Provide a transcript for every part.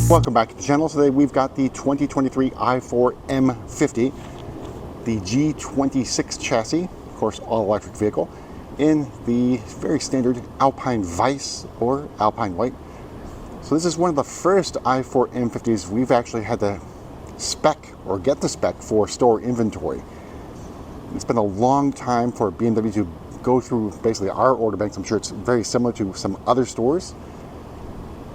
Welcome back to the channel. Today we've got the 2023 i4 M50, the G26 chassis, of course all electric vehicle, in the very standard Alpine Vice or Alpine White. So this is one of the first i4 M50s we've actually had to spec or get the spec for store inventory. It's been a long time for BMW to go through basically our order banks. I'm sure it's very similar to some other stores.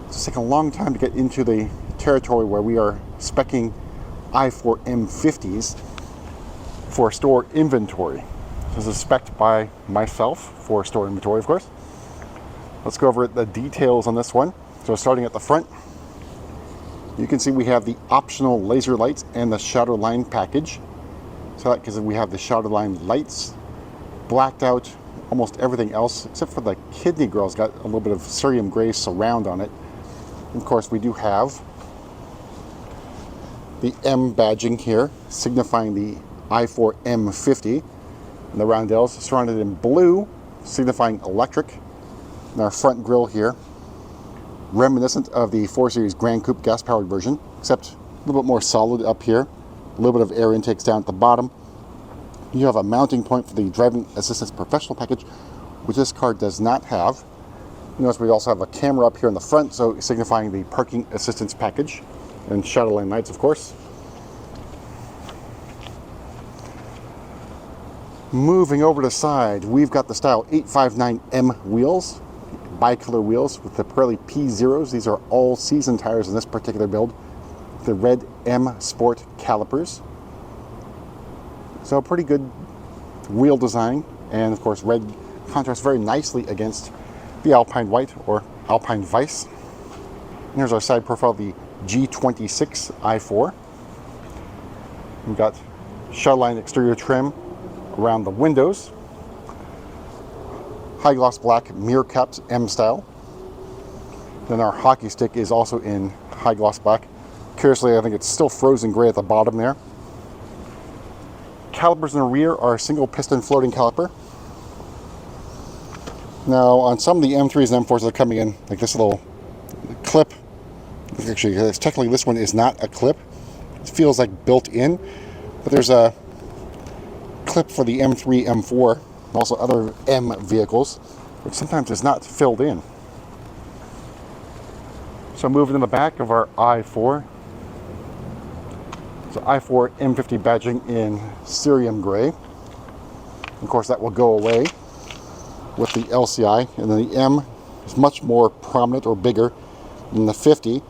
It's taken a long time to get into the territory where we are speccing i4 M50s for store inventory. This is specced by myself for store inventory, of course. Let's go over the details on this one. So starting at the front, you can see we have the optional laser lights and the shadow line package. So that because we have the shadow line lights blacked out, almost everything else except for the kidney grill's got a little bit of cerium gray surround on it. Of course, we do have the M badging here, signifying the i4 M50. And the roundels surrounded in blue, signifying electric. And our front grille here, reminiscent of the 4 Series Grand Coupe gas-powered version, except a little bit more solid up here. A little bit of air intakes down at the bottom. You have a mounting point for the driving assistance professional package, which this car does not have. You notice we also have a camera up here in the front, so signifying the parking assistance package, and shadow line lights, of course. Moving over to the side, we've got the style 859M wheels, bicolor wheels with the Pirelli P0s. These are all season tires in this particular build. The red M Sport calipers. So pretty good wheel design, and of course red contrasts very nicely against the Alpine White or Alpine Vice. And here's our side profile, the G26 i4. We've got shadowline exterior trim around the windows. High gloss black mirror caps, M style. Then our hockey stick is also in high gloss black. Curiously, I think it's still frozen gray at the bottom there. Calipers in the rear are single piston floating caliper. Now, on some of the M3s and M4s that are coming in, like this little clip, actually, technically this one is not a clip. It feels like built in, but there's a clip for the M3, M4, and also other M vehicles, which sometimes is not filled in. So moving to the back of our i4. So i4 M50 badging in cerium gray. Of course, that will go away with the LCI, and then the M is much more prominent or bigger than the 50.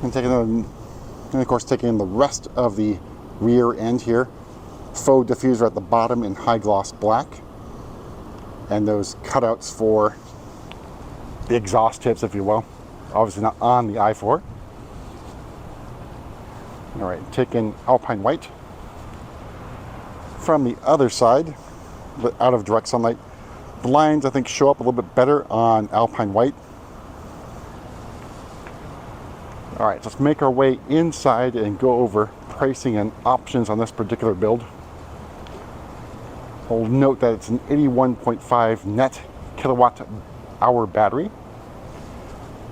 And of course taking in the rest of the rear end here. Faux diffuser at the bottom in high gloss black, and those cutouts for the exhaust tips, if you will. Obviously not on the i4. All right, take in Alpine White. From the other side, but out of direct sunlight, the lines I think show up a little bit better on Alpine White. All right, let's make our way inside and go over pricing and options on this particular build. I'll note that it's an 81.5 net kilowatt hour battery.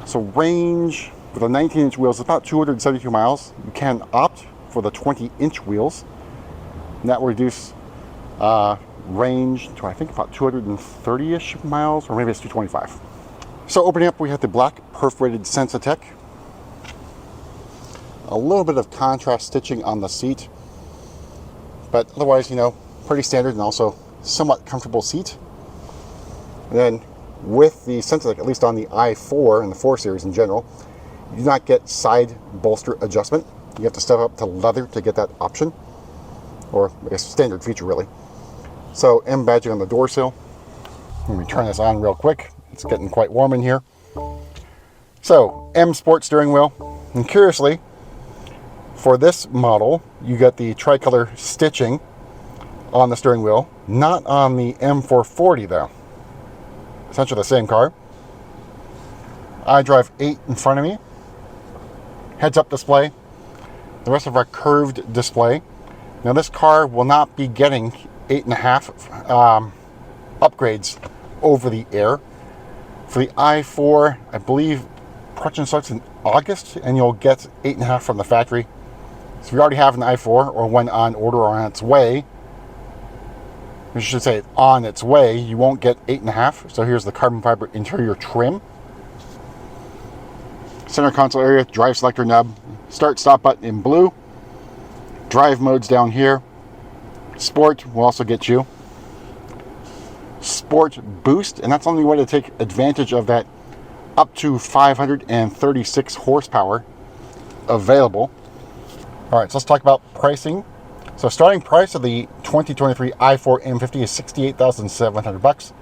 So range with the 19-inch wheels is about 272 miles. You can opt for the 20-inch wheels. And that will reduce range to I think about 230-ish miles, or maybe it's 225. So opening up, we have the black perforated Sensatec. A little bit of contrast stitching on the seat, but otherwise, you know, pretty standard and also somewhat comfortable seat. And then with the Sensatec, at least on the i4 and the 4 Series in general, you do not get side bolster adjustment. You have to step up to leather to get that option, or I guess standard feature really. So M badging on the door sill. Let me turn this on real quick. It's getting quite warm in here. So M Sport steering wheel, and curiously, for this model, you got the tricolor stitching on the steering wheel, not on the M440 though. Essentially the same car. iDrive 8 in front of me. Heads-up display. The rest of our curved display. Now this car will not be getting 8.5 upgrades over the air. For the i4, I believe production starts in August, and you'll get 8.5 from the factory. So if you already have an i4 or one on order or on its way, I should say on its way, you won't get 8.5. So here's the carbon fiber interior trim. Center console area, drive selector nub, start stop button in blue, drive modes down here. Sport will also get you Sport Boost, and that's the only way to take advantage of that up to 536 horsepower available. All right, so let's talk about pricing. So starting price of the 2023 i4 M50 is $68,700.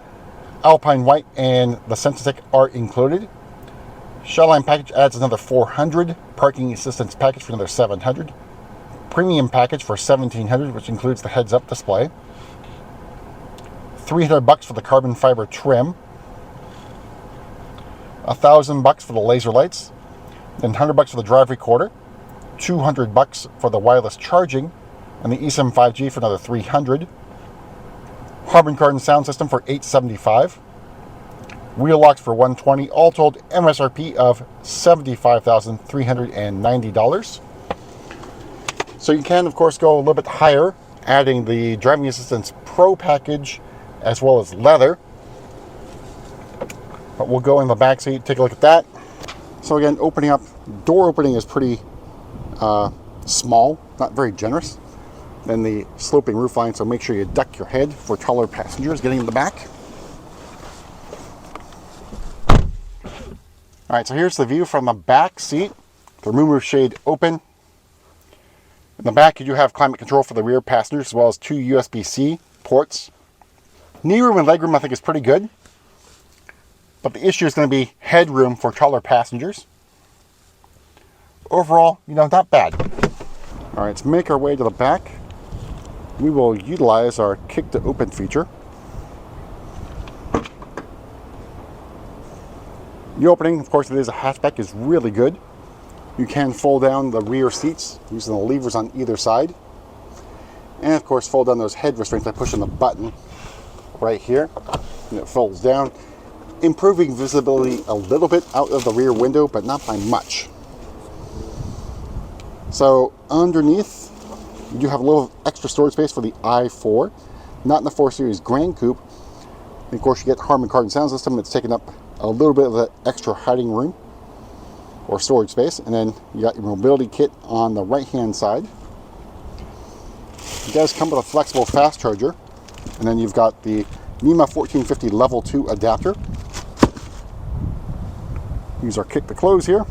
Alpine White and the Sensitech are included. Shellline package adds another $400. Parking assistance package for another $700. Premium package for $1,700, which includes the heads-up display. $300 for the carbon fiber trim. $1,000 for the laser lights. Then $100 for the drive recorder. $200 for the wireless charging, and the eSIM 5G for another $300. Harman Kardon sound system for $875. Wheel locks for $120. All told, MSRP of $75,390. So you can, of course, go a little bit higher, adding the Driving Assistance Pro package as well as leather. But we'll go in the back seat, take a look at that. So again, opening up, door opening is pretty small, not very generous. Then the sloping roofline, so make sure you duck your head for taller passengers getting in the back. All right, so here's the view from the back seat. The moonroof shade open. In the back, you do have climate control for the rear passengers, as well as 2 USB-C ports. Knee room and legroom, I think, is pretty good. But the issue is going to be headroom for taller passengers. Overall, not bad. All right, let's make our way to the back. We will utilize our kick to open feature. The opening, of course, it is a hatchback, is really good. You can fold down the rear seats using the levers on either side. And of course, fold down those head restraints by pushing the button right here. And it folds down, improving visibility a little bit out of the rear window, but not by much. So underneath, you do have a little extra storage space for the i4, not in the 4 Series Grand Coupe. And of course, you get the Harman Kardon sound system. It's taking up a little bit of the extra hiding room or storage space. And then you got your mobility kit on the right-hand side. It does come with a flexible fast charger. And then you've got the NEMA 1450 Level 2 adapter. Use our kick to close here.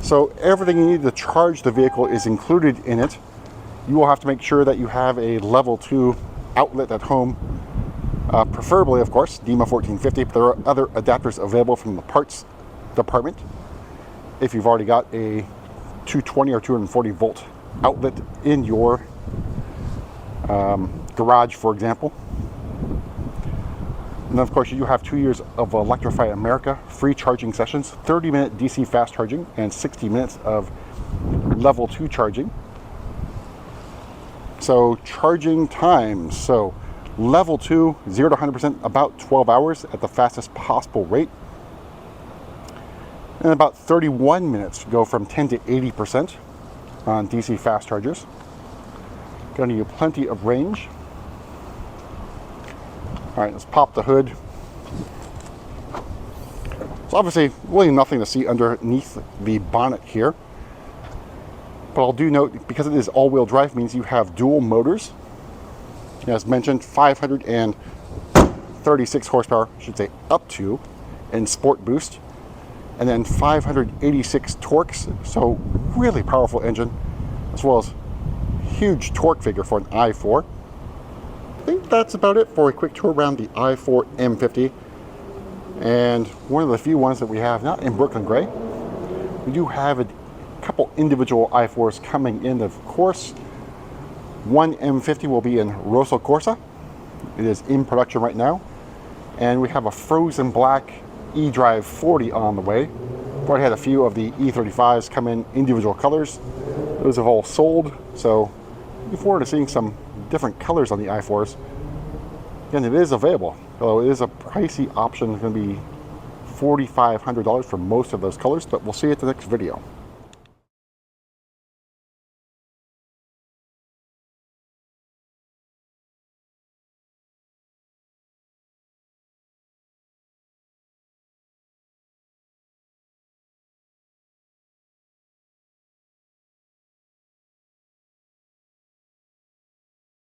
So everything you need to charge the vehicle is included in it. You will have to make sure that you have a Level 2 outlet at home. Preferably, of course, NEMA 1450, but there are other adapters available from the parts department. If you've already got a 220 or 240 volt outlet in your garage, for example. And then, of course, you do have 2 years of Electrify America free charging sessions, 30-minute DC fast charging, and 60 minutes of Level 2 charging. So charging times. So Level 2, 0 to 100%, about 12 hours at the fastest possible rate. And about 31 minutes to go from 10 to 80% on DC fast chargers. Going to give you plenty of range. All right, let's pop the hood. So obviously, really nothing to see underneath the bonnet here. But I'll do note, because it is all-wheel drive, means you have dual motors. As mentioned, 536 horsepower, I should say up to, in Sport Boost. And then 586 torques, so really powerful engine, as well as huge torque figure for an i4. I think that's about it for a quick tour around the i4 M50. And one of the few ones that we have, not in Brooklyn Gray. We do have a couple individual i4s coming in, of course. One M50 will be in Rosso Corsa. It is in production right now. And we have a frozen black eDrive 40 on the way. We've already had a few of the E35s come in individual colors. Those have all sold, so looking forward to seeing some different colors on the i4s. And it is available. Although it is a pricey option, it's going to be $4,500 for most of those colors, but we'll see you at the next video.